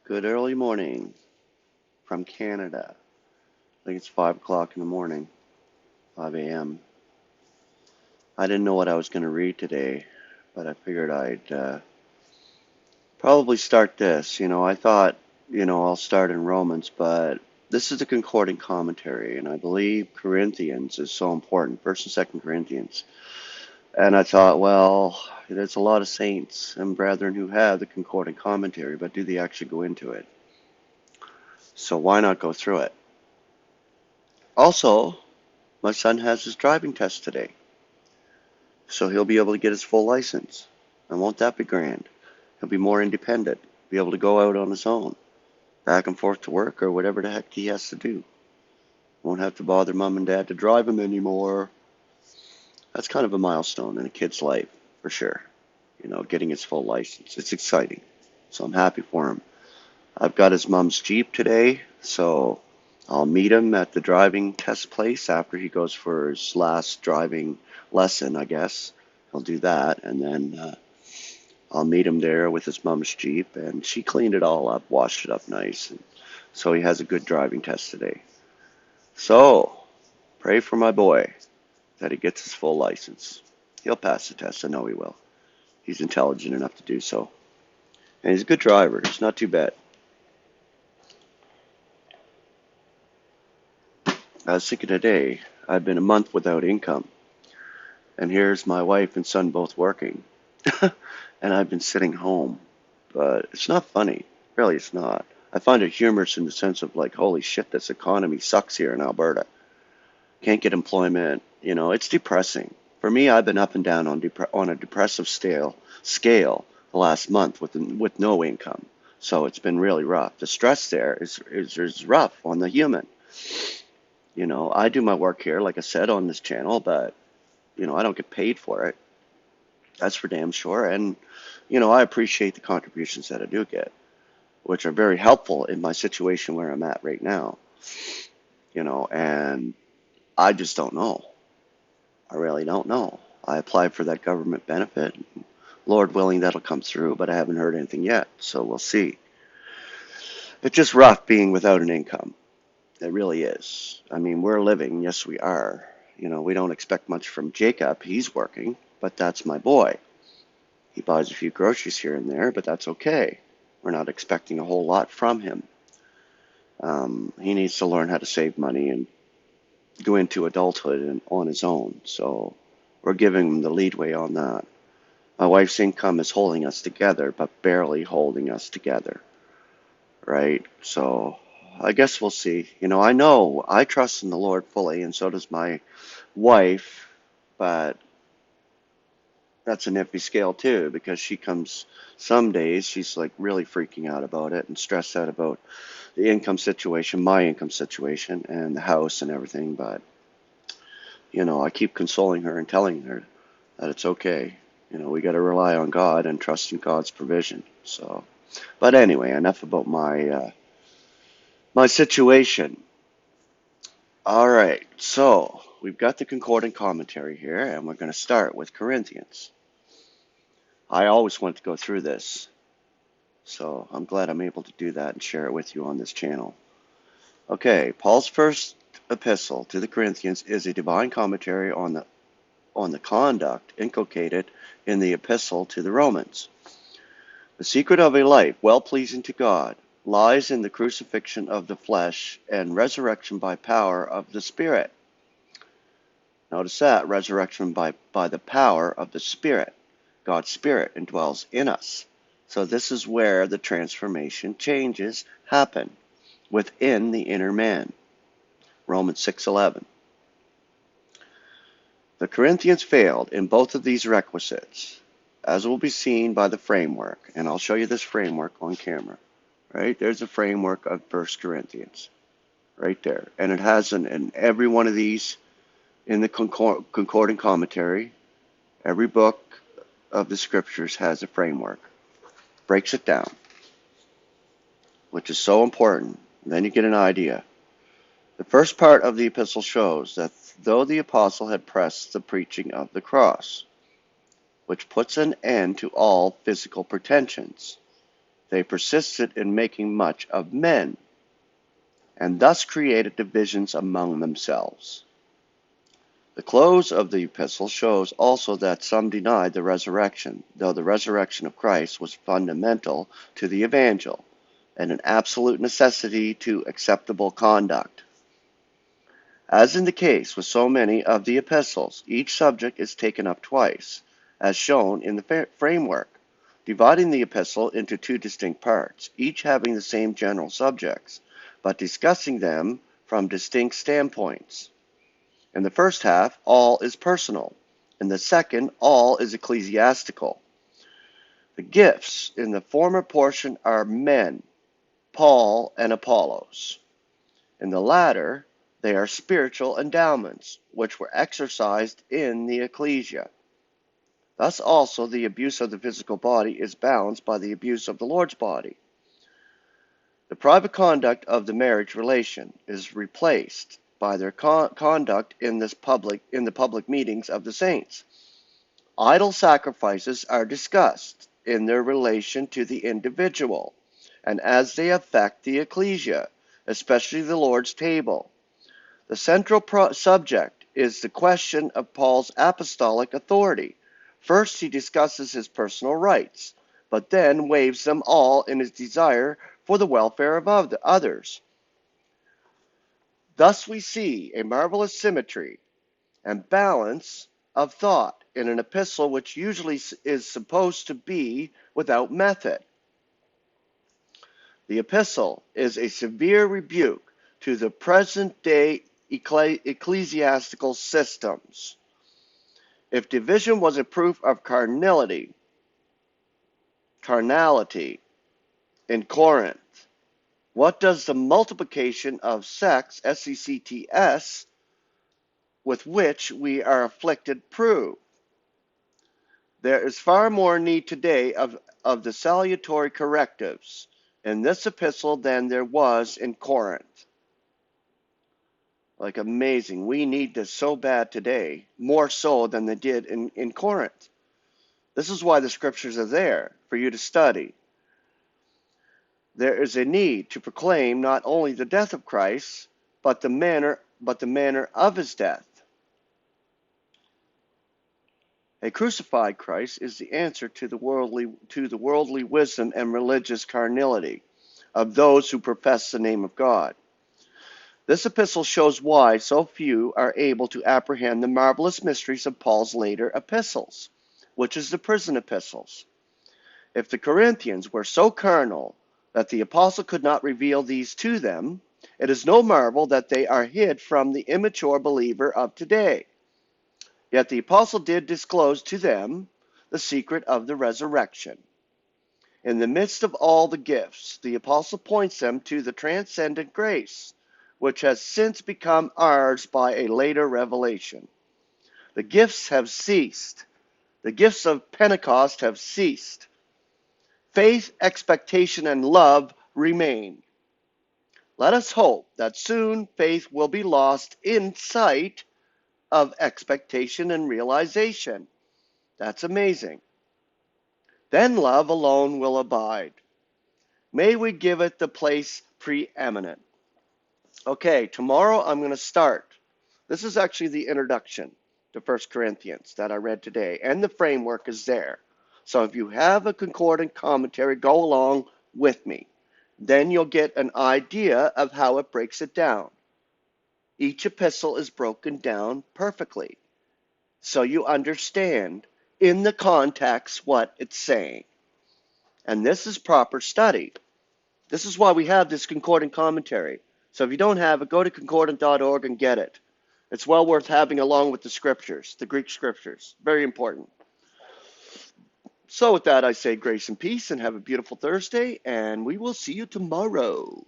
Good early morning from Canada. I think it's 5 o'clock in the morning, 5 a.m. I didn't know what I was going to read today, but I figured I'd probably start this. I thought, I'll start in Romans, but this is the concordant commentary, and I believe Corinthians is so important, 1st and 2nd Corinthians. And I thought, well, there's a lot of saints and brethren who have the concordant commentary, but do they actually go into it? So why not go through it? Also, my son has his driving test today, so he'll be able to get his full license. And won't that be grand? He'll be more independent, be able to go out on his own, back and forth to work or whatever the heck he has to do. Won't have to bother mom and dad to drive him anymore. That's kind of a milestone in a kid's life, for sure. Getting his full license. It's exciting, so I'm happy for him. I've got his mom's Jeep today, so I'll meet him at the driving test place after he goes for his last driving lesson, I guess. He'll do that, and then I'll meet him there with his mom's Jeep, and she cleaned it all up, washed it up nice, and so he has a good driving test today. So, pray for my boy that he gets his full license. He'll pass the test, I know he will. He's intelligent enough to do so. And he's a good driver, it's not too bad. I was thinking today, I've been a month without income, and here's my wife and son both working, and I've been sitting home. But it's not funny. Really, it's not. I find it humorous in the sense of like, holy shit, this economy sucks here in Alberta. Can't get employment. It's depressing. For me, I've been up and down on a depressive scale the last month with no income. So it's been really rough. The stress there is rough on the human. I do my work here, like I said, on this channel, but, I don't get paid for it. That's for damn sure. And, I appreciate the contributions that I do get, which are very helpful in my situation where I'm at right now. And I just don't know. I really don't know. I applied for that government benefit. Lord willing, that'll come through, but I haven't heard anything yet, so we'll see. It's just rough being without an income. It really is. I mean, we're living. Yes, we are. We don't expect much from Jacob. He's working, but that's my boy. He buys a few groceries here and there, but that's okay. We're not expecting a whole lot from him. He needs to learn how to save money and go into adulthood and on his own. So we're giving him the leadway on that. My wife's income is holding us together, but barely holding us together. Right? So I guess we'll see. I know I trust in the Lord fully, and so does my wife, but that's an iffy scale too, because she comes some days she's like really freaking out about it and stressed out about the income situation, my income situation, and the house and everything. But I keep consoling her and telling her that it's okay. We got to rely on God and trust in God's provision. So, but anyway, enough about my situation. All right, so we've got the concordant commentary here, and we're going to start with Corinthians. I always want to go through this, so I'm glad I'm able to do that and share it with you on this channel. Okay, Paul's first epistle to the Corinthians is a divine commentary on the conduct inculcated in the epistle to the Romans. The secret of a life well-pleasing to God lies in the crucifixion of the flesh and resurrection by power of the Spirit. Notice that, resurrection by the power of the Spirit. God's Spirit indwells in us. So this is where the transformation changes happen, within the inner man. Romans 6:11. The Corinthians failed in both of these requisites, as will be seen by the framework, and I'll show you this framework on camera. Right? There's a framework of 1 Corinthians, right there. And it has in every one of these, in the concordant commentary, every book of the scriptures has a framework. Breaks it down, which is so important. And then you get an idea. The first part of the epistle shows that though the apostle had pressed the preaching of the cross, which puts an end to all physical pretensions, They persisted in making much of men, and thus created divisions among themselves. The close of the epistle shows also that some denied the resurrection, though the resurrection of Christ was fundamental to the evangel and an absolute necessity to acceptable conduct. As in the case with so many of the epistles, each subject is taken up twice, as shown in the framework, dividing the epistle into two distinct parts, each having the same general subjects, but discussing them from distinct standpoints. In the first half, all is personal. In the second, all is ecclesiastical. The gifts in the former portion are men, Paul and Apollos. In the latter, they are spiritual endowments, which were exercised in the ecclesia. Thus also the abuse of the physical body is balanced by the abuse of the Lord's body. The private conduct of the marriage relation is replaced by their conduct in the public meetings of the saints. Idol sacrifices are discussed in their relation to the individual, and as they affect the ecclesia, especially the Lord's table. The central subject is the question of Paul's apostolic authority. First, he discusses his personal rights, but then waives them all in his desire for the welfare of others. Thus we see a marvelous symmetry and balance of thought in an epistle which usually is supposed to be without method. The epistle is a severe rebuke to the present-day ecclesiastical systems. If division was a proof of carnality in Corinth, what does the multiplication of sects, sects, with which we are afflicted prove? There is far more need today of the salutary correctives in this epistle than there was in Corinth. Like amazing. We need this so bad today, more so than they did in Corinth. This is why the scriptures are there, for you to study. There is a need to proclaim not only the death of Christ, but the manner of his death. A crucified Christ is the answer to the worldly wisdom and religious carnality of those who profess the name of God. This epistle shows why so few are able to apprehend the marvelous mysteries of Paul's later epistles, which is the prison epistles. If the Corinthians were so carnal that the apostle could not reveal these to them, it is no marvel that they are hid from the immature believer of today. Yet the apostle did disclose to them the secret of the resurrection. In the midst of all the gifts, the apostle points them to the transcendent grace, which has since become ours by a later revelation. The gifts have ceased. The gifts of Pentecost have ceased. Faith, expectation, and love remain. Let us hope that soon faith will be lost in sight of expectation and realization. That's amazing. Then love alone will abide. May we give it the place preeminent. Okay, tomorrow I'm going to start. This is actually the introduction to 1 Corinthians that I read today, and the framework is there. So if you have a concordant commentary, go along with me. Then you'll get an idea of how it breaks it down. Each epistle is broken down perfectly, so you understand in the context what it's saying. And this is proper study. This is why we have this concordant commentary. So if you don't have it, go to concordant.org and get it. It's well worth having along with the scriptures, the Greek scriptures. Very important. So with that, I say grace and peace and have a beautiful Thursday, and we will see you tomorrow.